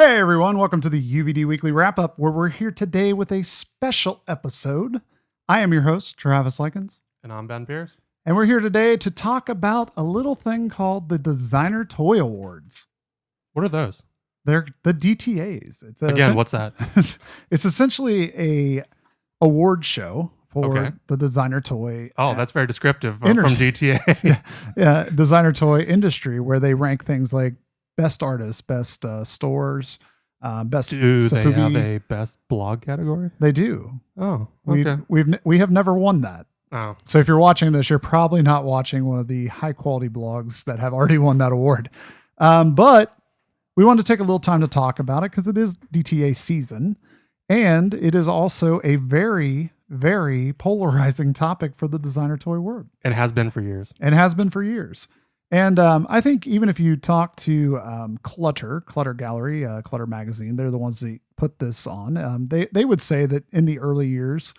Hey everyone, welcome to the UVD Weekly Wrap Up, where we're here today with a special episode. I am your host, Travis Likens, And I'm Ben Pierce. and we're here today to talk about a little thing called the Designer Toy Awards. What are those? They're the DTAs. What's that? It's essentially a award show for Okay. the designer toy. Oh, that's very descriptive from Industry. GTA. Designer toy industry, where they rank things like best artists, best stores, best. Do they Safubi. have a best blog category? They do. Oh, okay. We have never won that. Oh, So if you're watching this, you're probably not watching one of the high quality blogs that have already won that award. But we wanted to take a little time to talk about it because it is DTA season, and it is also a very, very polarizing topic for the designer toy world, it has been for years. and has been for years. And I think even if you talk to Clutter Gallery, Clutter Magazine, they're the ones that put this on. They would say that in the early years,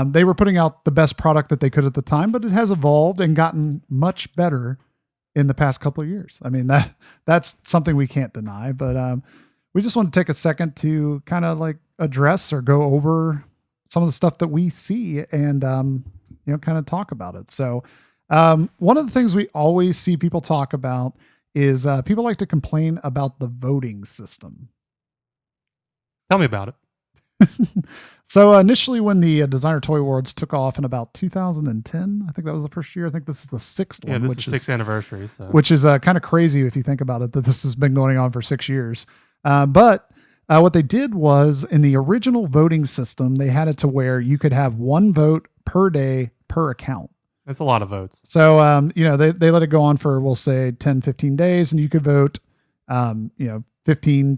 they were putting out the best product that they could at the time, but it has evolved and gotten much better in the past couple of years. I mean, that's something we can't deny, but we just want to take a second to kind of like address or go over some of the stuff that we see and, kind of talk about it. So, one of the things we always see people talk about is people like to complain about the voting system. Tell me about it. So initially, when the Designer Toy Awards took off in about 2010, I think that was the first year. I think this is the sixth Yeah, one, this which is sixth anniversary. So which is kind of crazy if you think about it, that this has been going on for 6 years. But what they did was, in the original voting system, they had it to where you could have one vote per day per account. it's a lot of votes. So, they let it go on for, we'll say 10, 15 days, and you could vote, 15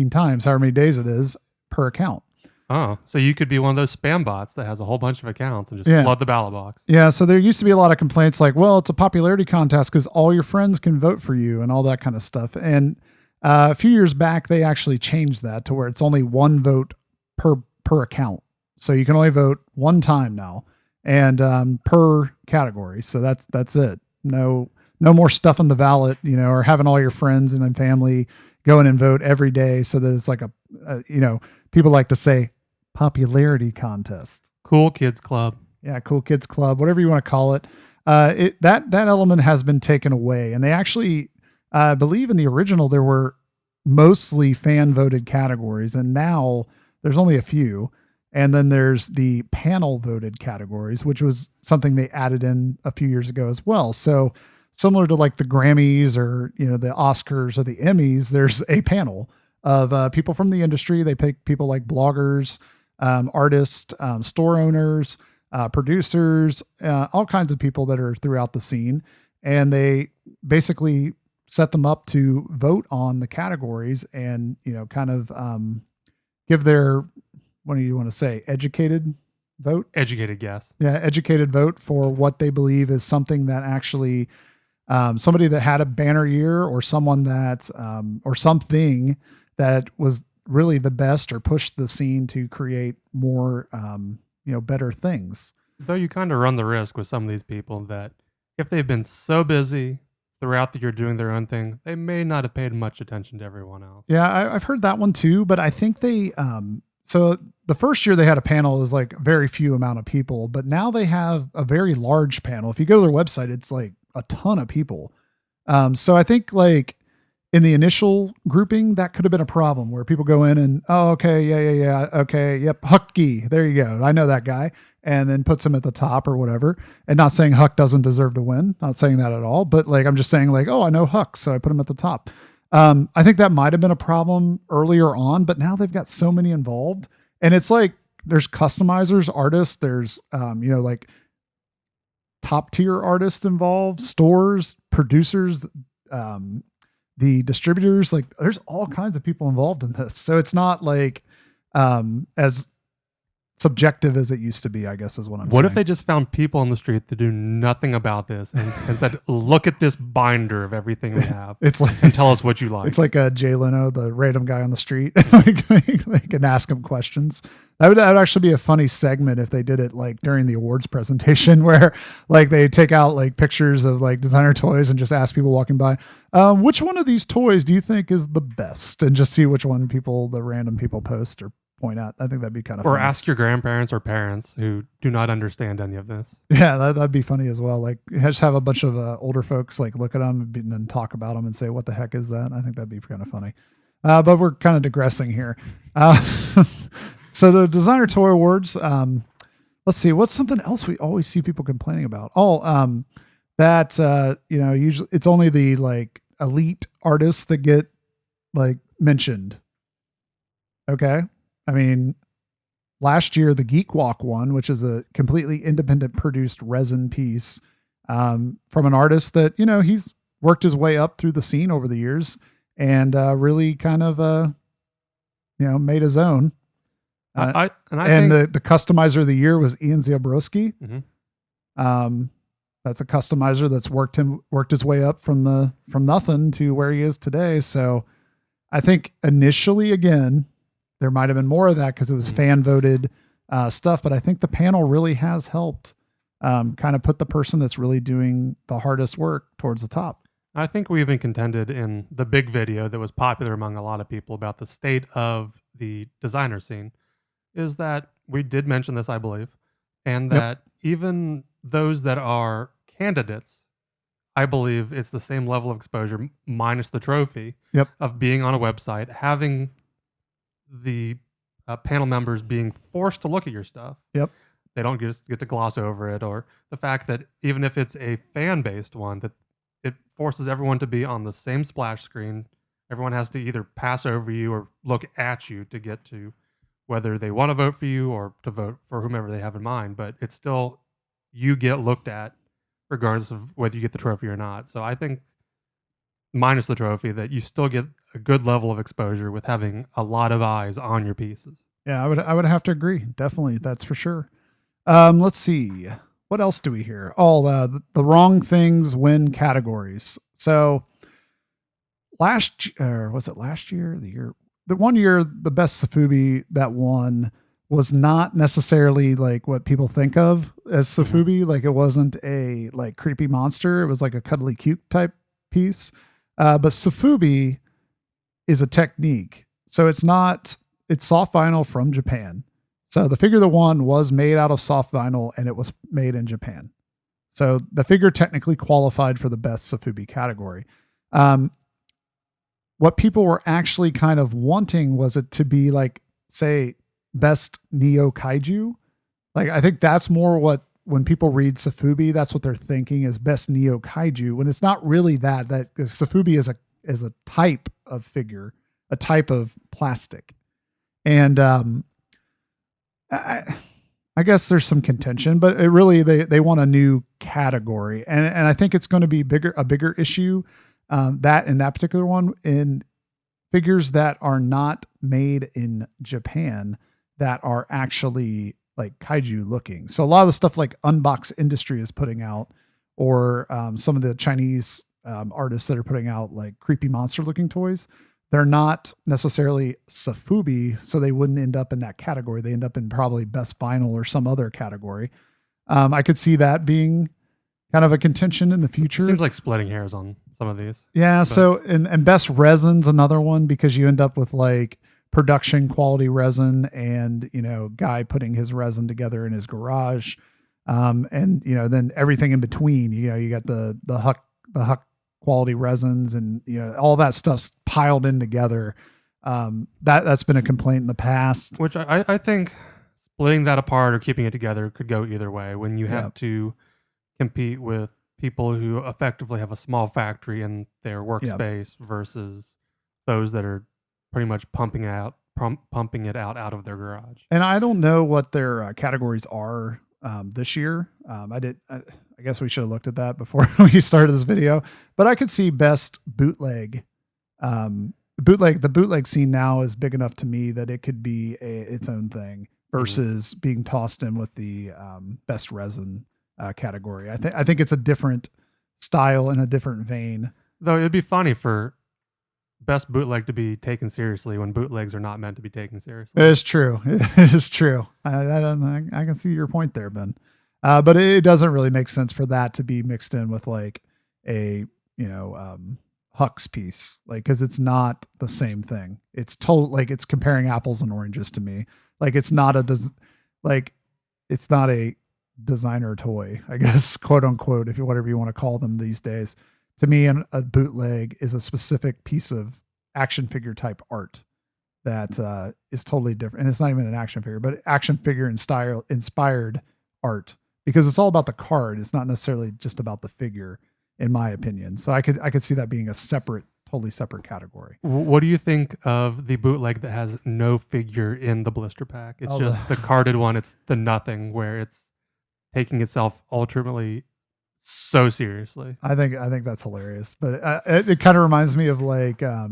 times, however many days it is per account. Oh, so you could be one of those spam bots that has a whole bunch of accounts and just Yeah. flood the ballot box. Yeah. So there used to be a lot of complaints like, well, it's a popularity contest because all your friends can vote for you and all that kind of stuff. And a few years back, they actually changed that to where it's only one vote per account. So you can only vote one time now, and per category. So that's it. No more stuff on the ballot, or having all your friends and family go in and vote every day. So that it's like people like to say popularity contest. Cool Kids Club. Yeah, cool kids club, whatever you want to call it. That element has been taken away, and they actually believe in the original there were mostly fan voted categories, and now there's only a few. And then there's the panel voted categories, which was something they added in a few years ago as well. So similar to like the Grammys or the Oscars or the Emmys, there's a panel of people from the industry. They pick people like bloggers, artists, store owners, producers, all kinds of people that are throughout the scene. And they basically set them up to vote on the categories and, kind of give their, what do you want to say, educated vote? Educated guess. Yeah, educated vote for what they believe is something that actually somebody that had a banner year, or someone that or something that was really the best or pushed the scene to create more better things. Though you kind of run the risk with some of these people that if they've been so busy throughout the year doing their own thing, they may not have paid much attention to everyone else. Yeah, I've heard that one too, but I think they so the first year they had a panel is like very few amount of people, but now they have a very large panel. If you go to their website, it's like a ton of people. So I think like in the initial grouping, that could have been a problem where people go in and, oh, okay, yeah, okay, yep, Hucky, there you go, I know that guy, and then puts him at the top or whatever. And not saying Huck doesn't deserve to win, not saying that at all, but like I'm just saying like, oh, I know Huck, so I put him at the top. I think that might have been a problem earlier on, but now they've got so many involved, and it's like there's customizers, artists, there's like top tier artists involved, stores, producers, the distributors, like there's all kinds of people involved in this. So it's not like as subjective as it used to be, I guess is what I'm What saying. if they just found people on the street that do nothing about this and said, "Look at this binder of everything we have, It's like and tell us what you like." it's like a Jay Leno, the random guy on the street. Like, they can ask him questions. That would actually be a funny segment if they did it like during the awards presentation, where like they take out like pictures of like designer toys and just ask people walking by, which one of these toys do you think is the best, and just see which one the random people post or point out. I think that'd be kind of Or funny. ask your grandparents or parents who do not understand any of this. Yeah, that'd be funny as well. Like, just have a bunch of older folks like look at them and then talk about them and say, "What the heck is that?" I think that'd be kind of funny. But we're kind of digressing here. So the Designer Toy Awards. Let's see. What's something else we always see people complaining about? That usually it's only the like elite artists that get like mentioned. Okay, I mean, last year the Geek Walk won, which is a completely independent produced resin piece from an artist that he's worked his way up through the scene over the years and really kind of made his own. I And think the customizer of the year was Ian Zabrowski. Mhm. That's a customizer that's worked his way up from nothing to where he is today. So I think initially, again, there might have been more of that because it was fan voted stuff, but I think the panel really has helped kind of put the person that's really doing the hardest work towards the top. I think we even contended in the big video that was popular among a lot of people about the state of the designer scene is that we did mention this, I believe, and Yep. that even those that are candidates, I believe it's the same level of exposure minus the trophy Yep. of being on a website, having the panel members being forced to look at your stuff. Yep. They don't just get to gloss over it, or the fact that even if it's a fan-based one, that it forces everyone to be on the same splash screen. Everyone has to either pass over you or look at you to get to whether they want to vote for you or to vote for whomever they have in mind. But it's still, you get looked at regardless of whether you get the trophy or not. So I think, minus the trophy, that you still get a good level of exposure with having a lot of eyes on your pieces. Yeah, I would have to agree. Definitely, that's for sure. Let's see. What else do we hear? The wrong things win categories. So was it last year? The 1 year, the best Safubi that won was not necessarily like what people think of as Safubi. Like, it wasn't a like creepy monster. It was like a cuddly cute type piece. But Safubi is a technique. So it's soft vinyl from Japan. So the figure that won was made out of soft vinyl and it was made in Japan. So the figure technically qualified for the best Safubi category. What people were actually kind of wanting was it to be like, say, best Neo Kaiju. Like, I think that's more when people read Safubi, that's what they're thinking is best Neo Kaiju, when it's not really that Safubi is a type of figure, a type of plastic. And I guess there's some contention, but it really, they want a new category. And I think it's going to be a bigger issue that in that particular one in figures that are not made in Japan that are actually like kaiju looking. So a lot of the stuff like Unbox Industry is putting out, or some of the Chinese artists that are putting out like creepy monster looking toys, they're not necessarily Safubi, so they wouldn't end up in that category. They end up in probably best vinyl or some other category. I could see that being kind of a contention in the future. It seems like splitting hairs on some of these. Yeah. So, and best resin's another one because you end up with like production quality resin and, guy putting his resin together in his garage. And, then everything in between, you got the Huck quality resins and, all that stuff's piled in together. That's been a complaint in the past. Which I think splitting that apart or keeping it together could go either way when you have to compete with people who effectively have a small factory in their workspace versus those that are pretty much pumping it out of their garage. And I don't know what their categories are this year. I guess we should have looked at that before we started this video, but I could see best bootleg. The bootleg scene now is big enough to me that it could be its own thing. versus being tossed in with the best resin category. I think it's a different style and a different vein. Though it'd be funny for best bootleg to be taken seriously when bootlegs are not meant to be taken seriously. It is true. It is true. I can see your point there, Ben. But it doesn't really make sense for that to be mixed in with like a Hux piece, like, because it's not the same thing. It's like it's comparing apples and oranges to me. Like it's not it's not a designer toy, I guess, quote unquote, if you whatever you want to call them these days. To me, a bootleg is a specific piece of action figure type art that is totally different. And it's not even an action figure, but action figure inspired art, because it's all about the card. It's not necessarily just about the figure, in my opinion. So I could see that being a totally separate category. What do you think of the bootleg that has no figure in the blister pack? It's just the carded one. It's the nothing, where it's taking itself ultimately so seriously. I think that's hilarious, but it kind of reminds me of like I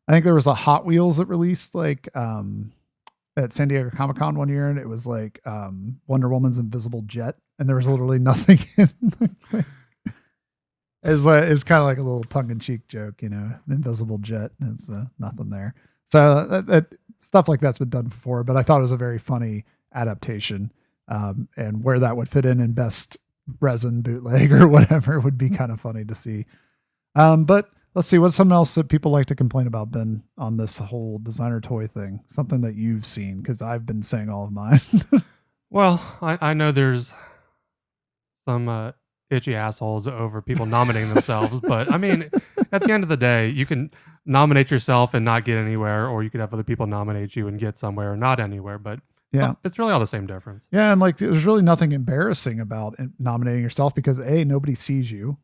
think there was a Hot Wheels that released like at San Diego Comic-Con one year, and it was like Wonder Woman's invisible jet, and there was literally nothing in the it's kind of like a little tongue-in-cheek joke, the invisible jet, and it's nothing there. So stuff like that's been done before, but I thought it was a very funny adaptation, and where that would fit in best resin bootleg or whatever would be kind of funny to see. But let's see, what's something else that people like to complain about, Ben, on this whole designer toy thing? Something that you've seen, because I've been saying all of mine. Well, I know there's some itchy assholes over people nominating themselves, but I mean, at the end of the day, you can nominate yourself and not get anywhere, or you could have other people nominate you and get somewhere or not anywhere, but yeah, it's really all the same difference. Yeah, and like there's really nothing embarrassing about nominating yourself, because nobody sees you.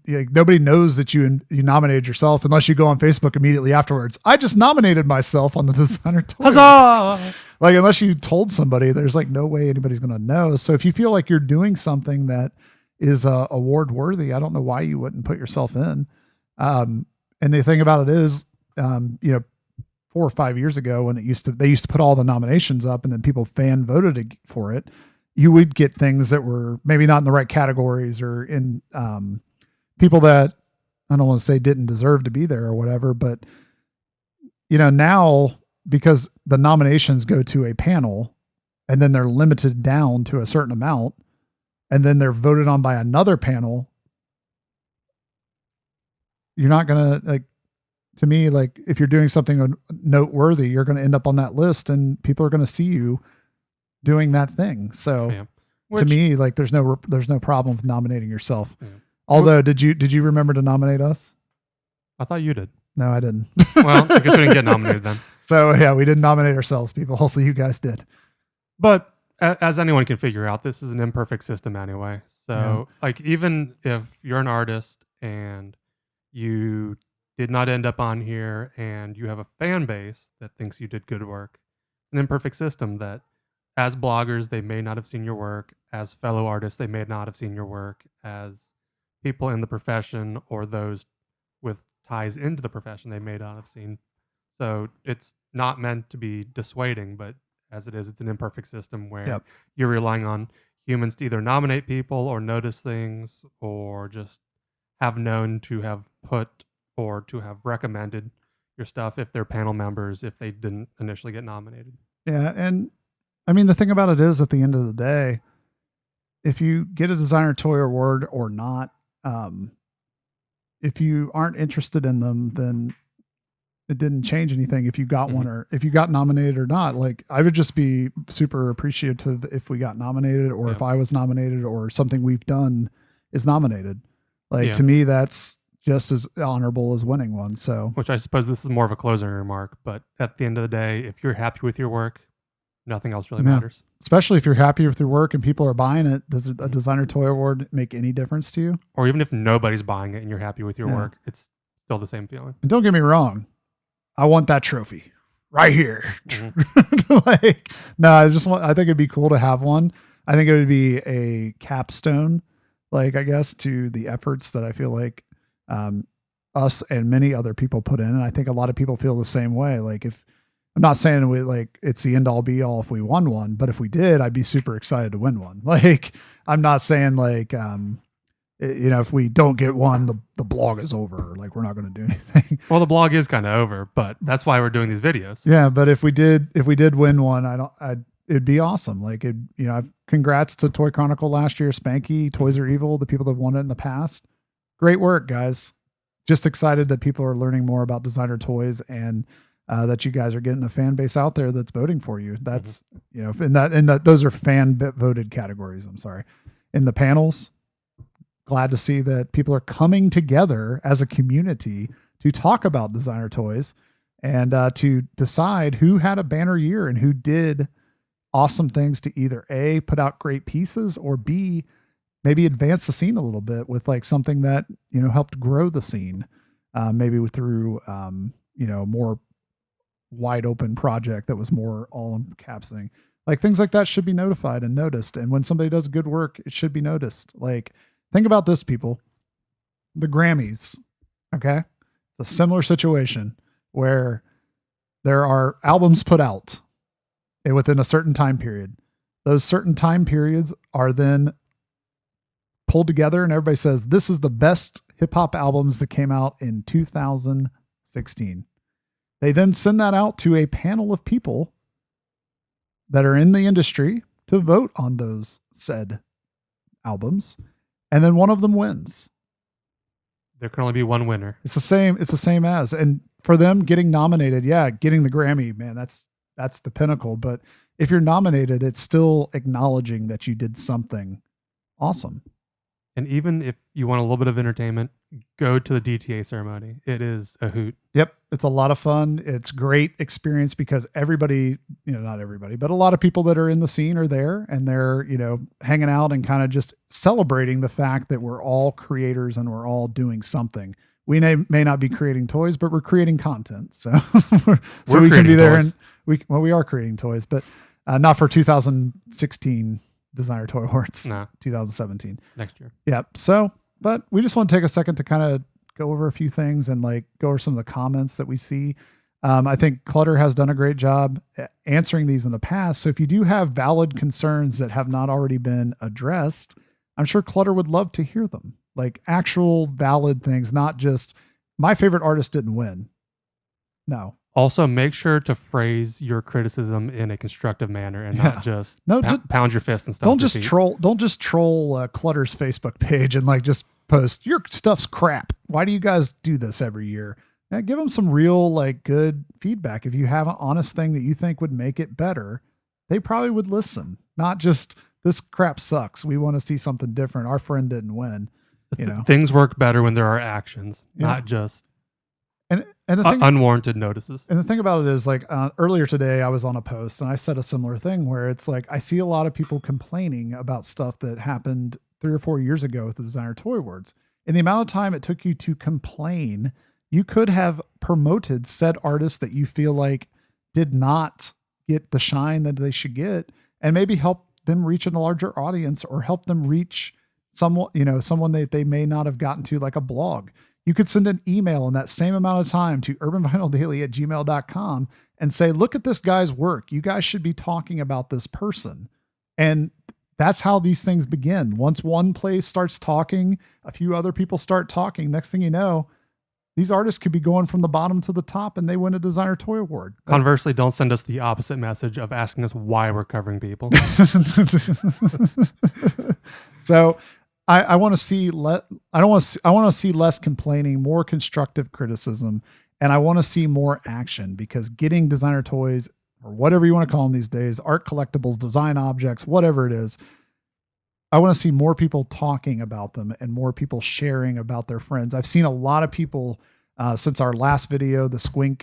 Like, nobody knows that you nominated yourself unless you go on Facebook immediately afterwards. I just nominated myself on the designer toy. Huzzah! Like, unless you told somebody, there's like no way anybody's going to know. So if you feel like you're doing something that is award worthy, I don't know why you wouldn't put yourself in. And the thing about it is, 4 or 5 years ago, when they used to put all the nominations up and then people fan voted for it, you would get things that were maybe not in the right categories, or in people that I don't want to say didn't deserve to be there or whatever. But now, because the nominations go to a panel and then they're limited down to a certain amount, and then they're voted on by another panel, you're not going to, like, to me, like, if you're doing something noteworthy, you're going to end up on that list and people are going to see you doing that thing. So to me, like, there's no problem with nominating yourself. Yeah. Although, did you remember to nominate us? I thought you did. No, I didn't. Well, I guess we didn't get nominated then. So yeah, we didn't nominate ourselves, people. Hopefully you guys did. But as anyone can figure out, this is an imperfect system anyway. So like, even if you're an artist and you did not end up on here and you have a fan base that thinks you did good work, an imperfect system that as bloggers, they may not have seen your work. As fellow artists, they may not have seen your work. As people in the profession or those with ties into the profession, they may not have seen. So it's not meant to be dissuading, but as it is, it's an imperfect system where you're relying on humans to either nominate people or notice things, or just have known to have put or to have recommended your stuff if they're panel members, if they didn't initially get nominated. Yeah. And I mean, the thing about it is, at the end of the day, if you get a designer toy award or not, if you aren't interested in them, then it didn't change anything if you got one or if you got nominated or not. Like, I would just be super appreciative if we got nominated, or if I was nominated, or something we've done is nominated. Like, to me, that's just as honorable as winning one. So, which I suppose this is more of a closing remark, but at the end of the day, if you're happy with your work, nothing else really matters. Especially if you're happy with your work and people are buying it. Does a designer toy award make any difference to you? Or even if nobody's buying it and you're happy with your work, it's still the same feeling. And don't get me wrong, I want that trophy right here. Like, no, I think it'd be cool to have one. I think it would be a capstone, like, I guess, to the efforts that I feel like us and many other people put in. And I think a lot of people feel the same way. Like, if I'm not saying we like it's the end all be all if we won one, but if we did, I'd be super excited to win one. Like, I'm not saying like, if we don't get one, the blog is over. Like, we're not going to do anything. Well, the blog is kind of over, but that's why we're doing these videos. Yeah, but if we did win one, it'd be awesome. Like, congrats to Toy Chronicle last year, Spanky, Toys Are Evil, the people that have won it in the past. Great work, guys. Just excited that people are learning more about designer toys and that you guys are getting a fan base out there that's voting for you. That's those are fan voted categories. I'm sorry. In the panels, glad to see that people are coming together as a community to talk about designer toys and to decide who had a banner year and who did awesome things to either A, put out great pieces, or B, maybe advance the scene a little bit with like something that, helped grow the scene, maybe through, more wide open project that was more all encompassing. Like, things like that should be notified and noticed. And when somebody does good work, it should be noticed. Like, think about this, people. The Grammys, okay? It's a similar situation where there are albums put out within a certain time period. Those certain time periods are then pulled together and everybody says, this is the best hip hop albums that came out in 2016. They then send that out to a panel of people that are in the industry to vote on those said albums. And then one of them wins. There can only be one winner. It's the same as, and for them getting nominated, getting the Grammy, man, that's the pinnacle. But if you're nominated, it's still acknowledging that you did something awesome. And even if you want a little bit of entertainment, go to the DTA ceremony. It is a hoot. Yep. It's a lot of fun. It's great experience because everybody, not everybody, but a lot of people that are in the scene are there and they're, hanging out and kind of just celebrating the fact that we're all creators and we're all doing something. We may not be creating toys, but we're creating content. So, so we can be there toys. And we are creating toys, but not for 2016 Designer Toy Awards. No. 2017. Next year. Yep. So, but we just want to take a second to kind of go over a few things and like go over some of the comments that we see. I think Clutter has done a great job answering these in the past. So if you do have valid concerns that have not already been addressed, I'm sure Clutter would love to hear them. Like actual valid things, not just my favorite artist didn't win. No. Also, make sure to phrase your criticism in a constructive manner and not just pound your fist and stuff. Don't just troll Clutter's Facebook page and like just post your stuff's crap. Why do you guys do this every year? And give them some real like good feedback. If you have an honest thing that you think would make it better, they probably would listen. Not just this crap sucks. We want to see something different. Our friend didn't win. Things work better when there are actions, not just and the thing, unwarranted notices. And the thing about it is like earlier today, I was on a post and I said a similar thing where it's like, I see a lot of people complaining about stuff that happened 3 or 4 years ago with the Designer Toy Awards. In the amount of time it took you to complain, you could have promoted said artists that you feel like did not get the shine that they should get and maybe help them reach a larger audience or help them reach someone that they may not have gotten to, like a blog. You could send an email in that same amount of time to urbanvinyldaily@gmail.com and say, look at this guy's work. You guys should be talking about this person. And that's how these things begin. Once one place starts talking, a few other people start talking. Next thing you know, these artists could be going from the bottom to the top and they win a Designer Toy Award. Conversely, don't send us the opposite message of asking us why we're covering people. So I want to see I want to see less complaining, more constructive criticism, and I want to see more action, because getting designer toys, or whatever you want to call them these days, art collectibles, design objects, whatever it is, I want to see more people talking about them and more people sharing about their friends. I've seen a lot of people since our last video, the Squink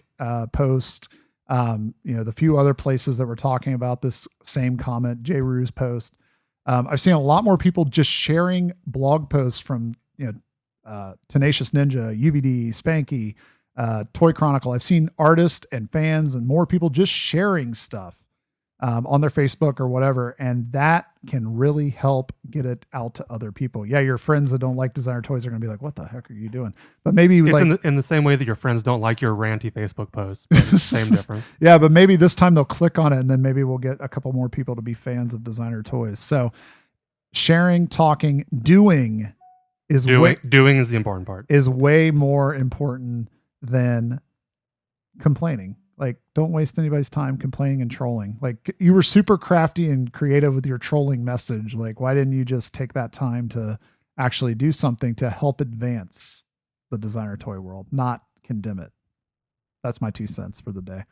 post, the few other places that were talking about this same comment, J. Rue's post. I've seen a lot more people just sharing blog posts from, Tenacious Ninja, UVD, Spanky, Toy Chronicle. I've seen artists and fans and more people just sharing stuff on their Facebook or whatever. And that can really help get it out to other people. Yeah, your friends that don't like designer toys are going to be like, what the heck are you doing? But maybe It's like in the same way that your friends don't like your ranty Facebook posts. But it's the same difference. Yeah, but maybe this time they'll click on it, and then maybe we'll get a couple more people to be fans of designer toys. So sharing, talking, doing is Doing is the important part. Is way more important than complaining. Like, don't waste anybody's time complaining and trolling. Like, you were super crafty and creative with your trolling message. Like, why didn't you just take that time to actually do something to help advance the designer toy world, not condemn it? That's my 2 cents for the day.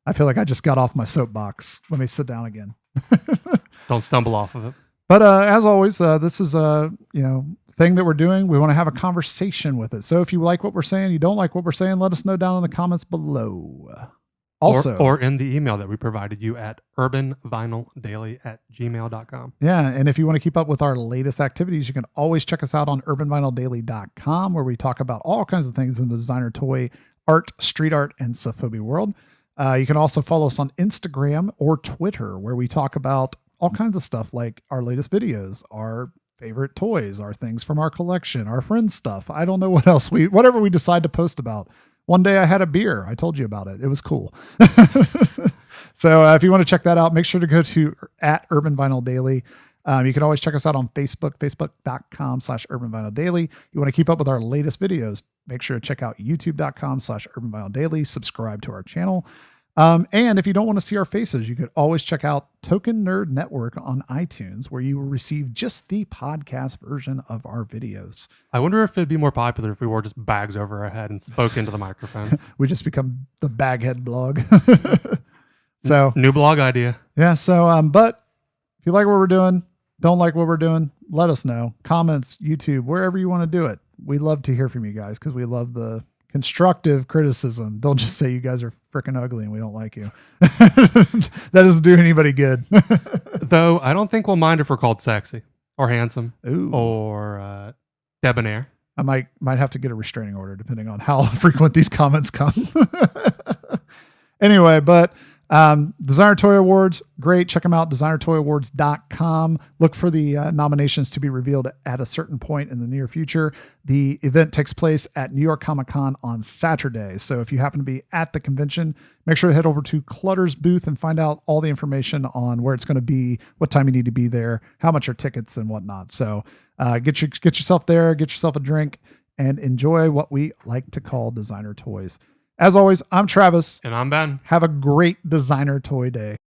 I feel like I just got off my soapbox. Let me sit down again. Don't stumble off of it. But as always, this is a thing that we're doing. We want to have a conversation with it. So if you like what we're saying, you don't like what we're saying, let us know down in the comments below. Also, or in the email that we provided you at urbanvinyldaily@gmail.com. Yeah, and if you want to keep up with our latest activities, you can always check us out on urbanvinyldaily.com, where we talk about all kinds of things in the designer toy, art, street art, and sophobia world. You can also follow us on Instagram or Twitter, where we talk about all kinds of stuff like our latest videos, our favorite toys, our things from our collection, our friends' stuff. I don't know what else whatever we decide to post about. One day I had a beer. I told you about it. It was cool. So if you want to check that out, make sure to go to @Urban Vinyl Daily. You can always check us out on Facebook, facebook.com/Urban Vinyl Daily. You want to keep up with our latest videos, make sure to check out youtube.com/Urban Vinyl Daily. Subscribe to our channel. And if you don't want to see our faces, you could always check out Token Nerd Network on iTunes, where you will receive just the podcast version of our videos. I wonder if it'd be more popular if we wore just bags over our head and spoke into the microphones. We just become the Baghead blog. So new blog idea. Yeah. So, but if you like what we're doing, don't like what we're doing, let us know. Comments, YouTube, wherever you want to do it. We love to hear from you guys because we love the constructive criticism. Don't just say you guys are freaking ugly and we don't like you. That doesn't do anybody good. Though I don't think we'll mind if we're called sexy or handsome. Ooh. Or debonair. I might have to get a restraining order depending on how frequent these comments come. Anyway, but Designer Toy Awards, great. Check them out, designertoyawards.com. Look for the nominations to be revealed at a certain point in the near future. The event takes place at New York Comic Con on Saturday. So if you happen to be at the convention, make sure to head over to Clutter's booth and find out all the information on where it's going to be, what time you need to be there, how much are tickets and whatnot. So get yourself there, get yourself a drink, and enjoy what we like to call designer toys. As always, I'm Travis. And I'm Ben. Have a great designer toy day.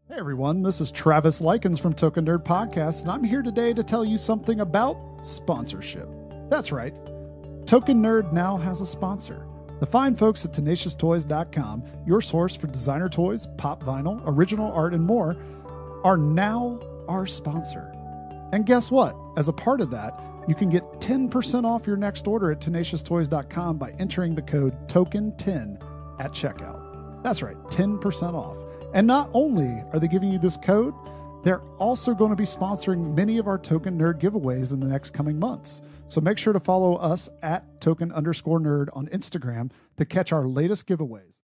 Hey everyone, this is Travis Likens from Token Nerd Podcast, and I'm here today to tell you something about sponsorship. That's right. Token Nerd now has a sponsor. The fine folks at TenaciousToys.com, your source for designer toys, pop vinyl, original art, and more, are now our sponsor. And guess what? As a part of that, you can get 10% off your next order at TenaciousToys.com by entering the code TOKEN10 at checkout. That's right, 10% off. And not only are they giving you this code, they're also going to be sponsoring many of our Token Nerd giveaways in the next coming months. So make sure to follow us at token_nerd on Instagram to catch our latest giveaways.